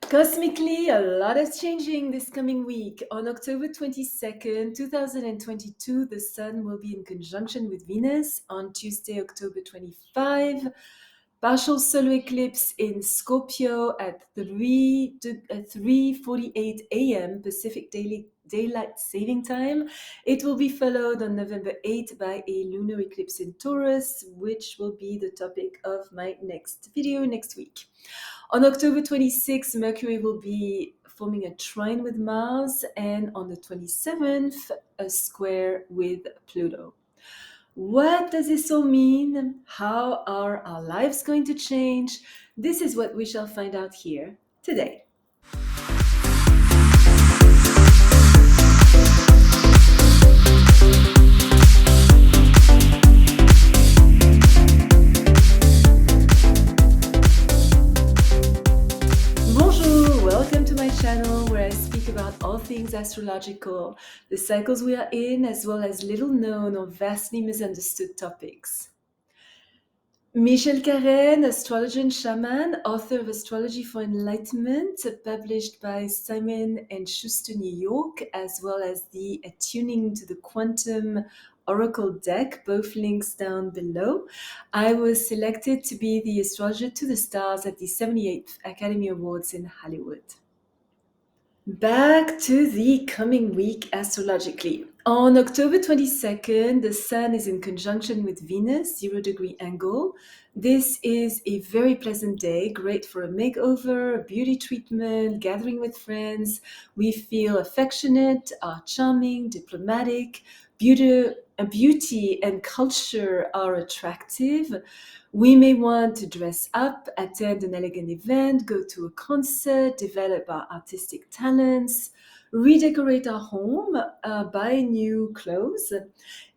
Cosmically, a lot is changing this coming week. On October 22nd, 2022, the Sun will be in conjunction with Venus. On Tuesday, October 25, partial solar eclipse in Scorpio at 3:48 a.m. Pacific Daylight Saving Time. It will be followed on November 8th by a lunar eclipse in Taurus, which will be the topic of my next video next week. On October 26th, Mercury will be forming a trine with Mars, and on the 27th, a square with Pluto. What does this all mean? How are our lives going to change? This is what we shall find out here today. Welcome to my channel where I speak about all things astrological, the cycles we are in, as well as little known or vastly misunderstood topics. Michel Karen, astrologer and shaman, author of Astrology for Enlightenment, published by Simon & Schuster, New York, as well as the Attuning to the Quantum Oracle deck, both links down below. I was selected to be the astrologer to the stars at the 78th Academy Awards in Hollywood. Back to the coming week astrologically. On October 22nd, the Sun is in conjunction with Venus, 0-degree angle. This is a very pleasant day, great for a makeover, a beauty treatment, gathering with friends. We feel affectionate, are charming, diplomatic. Beauty and culture are attractive. We may want to dress up, attend an elegant event, go to a concert, develop our artistic talents, redecorate our home, buy new clothes.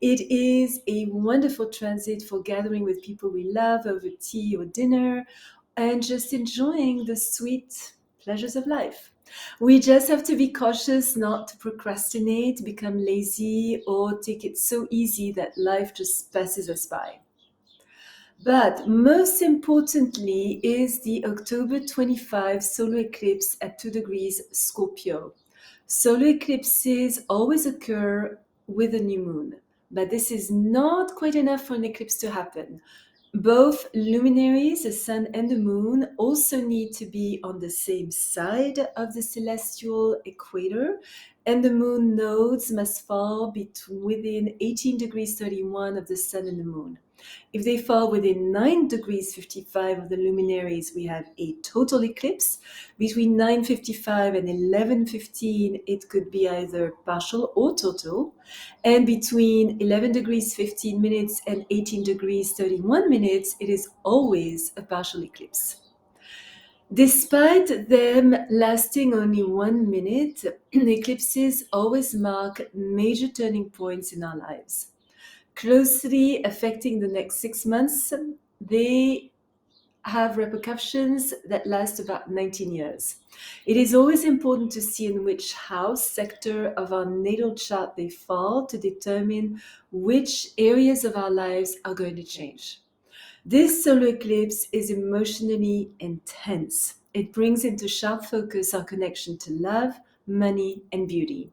It is a wonderful transit for gathering with people we love over tea or dinner and just enjoying the sweet pleasures of life. We just have to be cautious not to procrastinate, become lazy, or take it so easy that life just passes us by. But most importantly is the October 25 solar eclipse at 2 degrees Scorpio. Solar eclipses always occur with a new moon, but this is not quite enough for an eclipse to happen. Both luminaries, the sun and the moon, also need to be on the same side of the celestial equator, and the moon nodes must fall within 18 degrees 31 of the sun and the moon. If they fall within 9 degrees 55 of the luminaries, we have a total eclipse. Between 9:55 and 11:15, it could be either partial or total. And between 11 degrees 15 minutes and 18 degrees 31 minutes, it is always a partial eclipse. Despite them lasting only 1 minute, eclipses always mark major turning points in our lives. Closely affecting the next 6 months, they have repercussions that last about 19 years. It is always important to see in which house sector of our natal chart they fall to determine which areas of our lives are going to change. This solar eclipse is emotionally intense. It brings into sharp focus our connection to love, money, and beauty.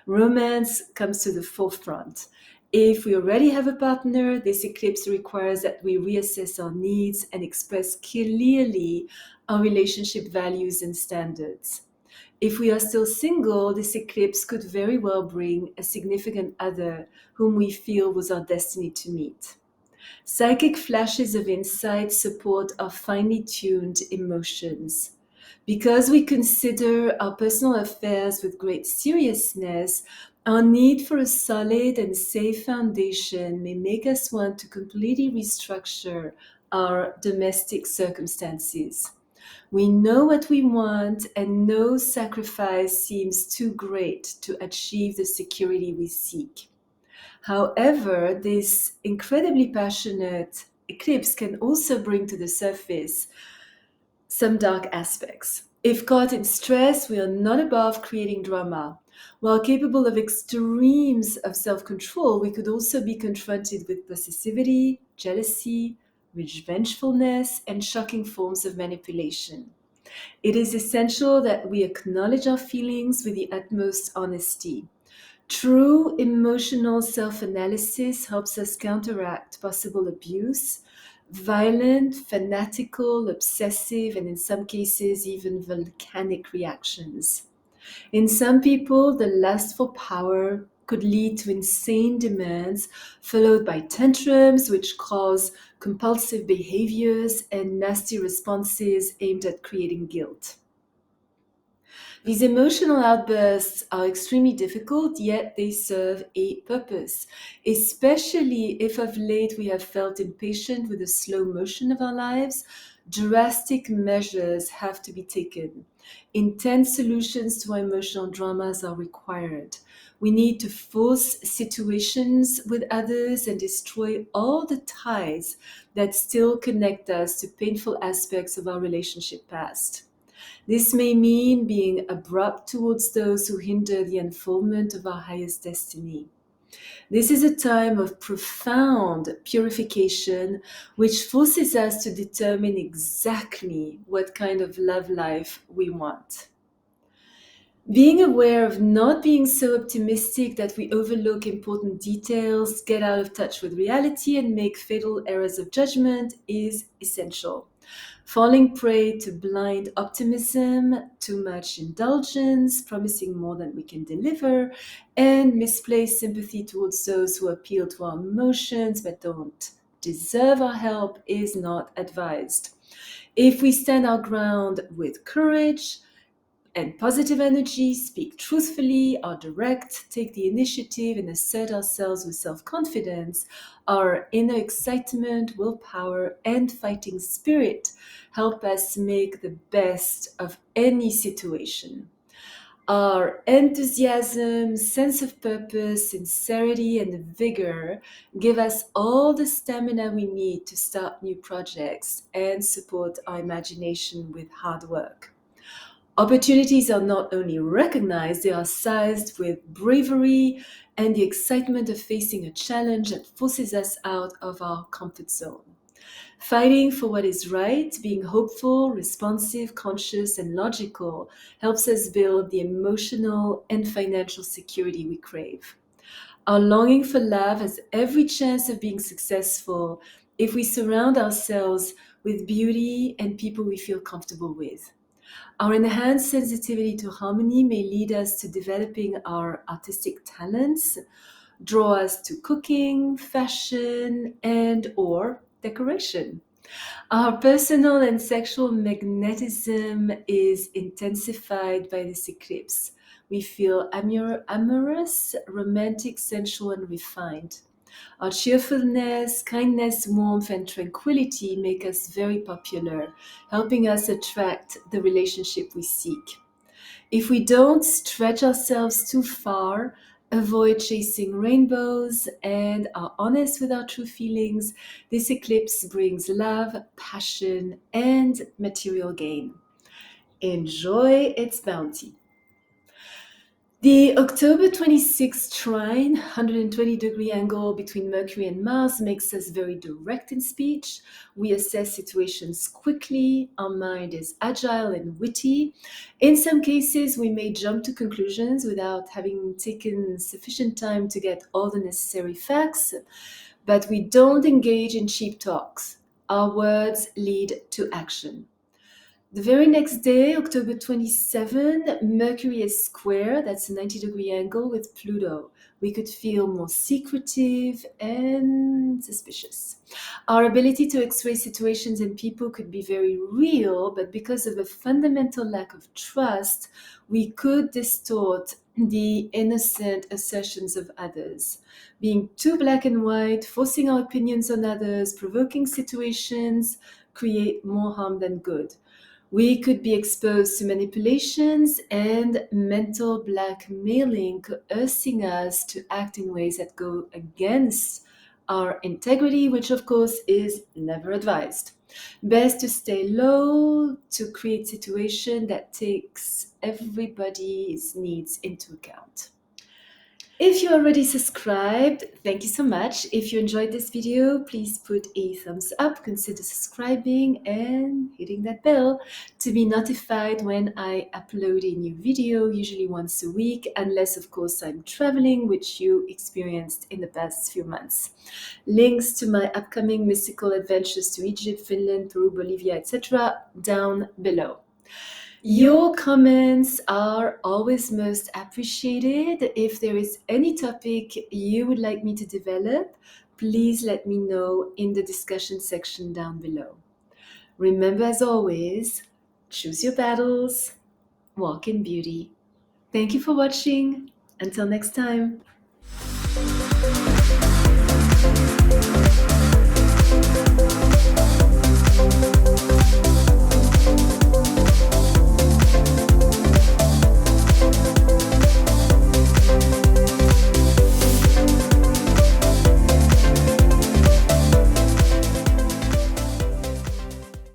Romance comes to the forefront. If we already have a partner, this eclipse requires that we reassess our needs and express clearly our relationship values and standards. If we are still single, this eclipse could very well bring a significant other whom we feel was our destiny to meet. Psychic flashes of insight support our finely tuned emotions. Because we consider our personal affairs with great seriousness, our need for a solid and safe foundation may make us want to completely restructure our domestic circumstances. We know what we want, and no sacrifice seems too great to achieve the security we seek. However, this incredibly passionate eclipse can also bring to the surface some dark aspects. If caught in stress, we are not above creating drama. While capable of extremes of self-control, we could also be confronted with possessivity, jealousy, revengefulness, and shocking forms of manipulation. It is essential that we acknowledge our feelings with the utmost honesty. True emotional self-analysis helps us counteract possible abuse, violent, fanatical, obsessive, and in some cases, even volcanic reactions. In some people, the lust for power could lead to insane demands, followed by tantrums, which cause compulsive behaviors and nasty responses aimed at creating guilt. These emotional outbursts are extremely difficult, yet they serve a purpose, especially if of late we have felt impatient with the slow motion of our lives. Drastic measures have to be taken. Intense solutions to our emotional dramas are required. We need to force situations with others and destroy all the ties that still connect us to painful aspects of our relationship past. This may mean being abrupt towards those who hinder the unfoldment of our highest destiny. This is a time of profound purification, which forces us to determine exactly what kind of love life we want. Being aware of not being so optimistic that we overlook important details, get out of touch with reality, and make fatal errors of judgment is essential. Falling prey to blind optimism, too much indulgence, promising more than we can deliver, and misplaced sympathy towards those who appeal to our emotions but don't deserve our help is not advised. If we stand our ground with courage, and positive energy, speak truthfully, are direct, take the initiative, and assert ourselves with self confidence, our inner excitement, willpower, and fighting spirit help us make the best of any situation. Our enthusiasm, sense of purpose, sincerity, and vigor give us all the stamina we need to start new projects and support our imagination with hard work. Opportunities are not only recognized, they are seized with bravery and the excitement of facing a challenge that forces us out of our comfort zone. Fighting for what is right, being hopeful, responsive, conscious, and logical helps us build the emotional and financial security we crave. Our longing for love has every chance of being successful if we surround ourselves with beauty and people we feel comfortable with. Our enhanced sensitivity to harmony may lead us to developing our artistic talents, draw us to cooking, fashion, and or decoration. Our personal and sexual magnetism is intensified by this eclipse. We feel amorous, romantic, sensual, and refined. Our cheerfulness, kindness, warmth, and tranquility make us very popular, helping us attract the relationship we seek. If we don't stretch ourselves too far, avoid chasing rainbows, and are honest with our true feelings, this eclipse brings love, passion, and material gain. Enjoy its bounty. The October 26th trine, 120-degree angle between Mercury and Mars, makes us very direct in speech. We assess situations quickly. Our mind is agile and witty. In some cases, we may jump to conclusions without having taken sufficient time to get all the necessary facts, but we don't engage in cheap talks. Our words lead to action. The very next day, October 27, Mercury is square, that's a 90-degree angle with Pluto. We could feel more secretive and suspicious. Our ability to x-ray situations and people could be very real, but because of a fundamental lack of trust, we could distort the innocent assertions of others. Being too black and white, forcing our opinions on others, provoking situations create more harm than good. We could be exposed to manipulations and mental blackmailing, coercing us to act in ways that go against our integrity, which of course is never advised. Best to stay low, to create situation that takes everybody's needs into account. If you already subscribed, thank you so much. If you enjoyed this video, please put a thumbs up, consider subscribing and hitting that bell to be notified when I upload a new video, usually once a week, unless of course I'm traveling, which you experienced in the past few months. Links to my upcoming mystical adventures to Egypt, Finland, Peru, Bolivia, etc. down below. Your comments are always most appreciated. If there is any topic you would like me to develop, please let me know in the discussion section down below. Remember, as always, choose your battles, walk in beauty. Thank you for watching. Until next time.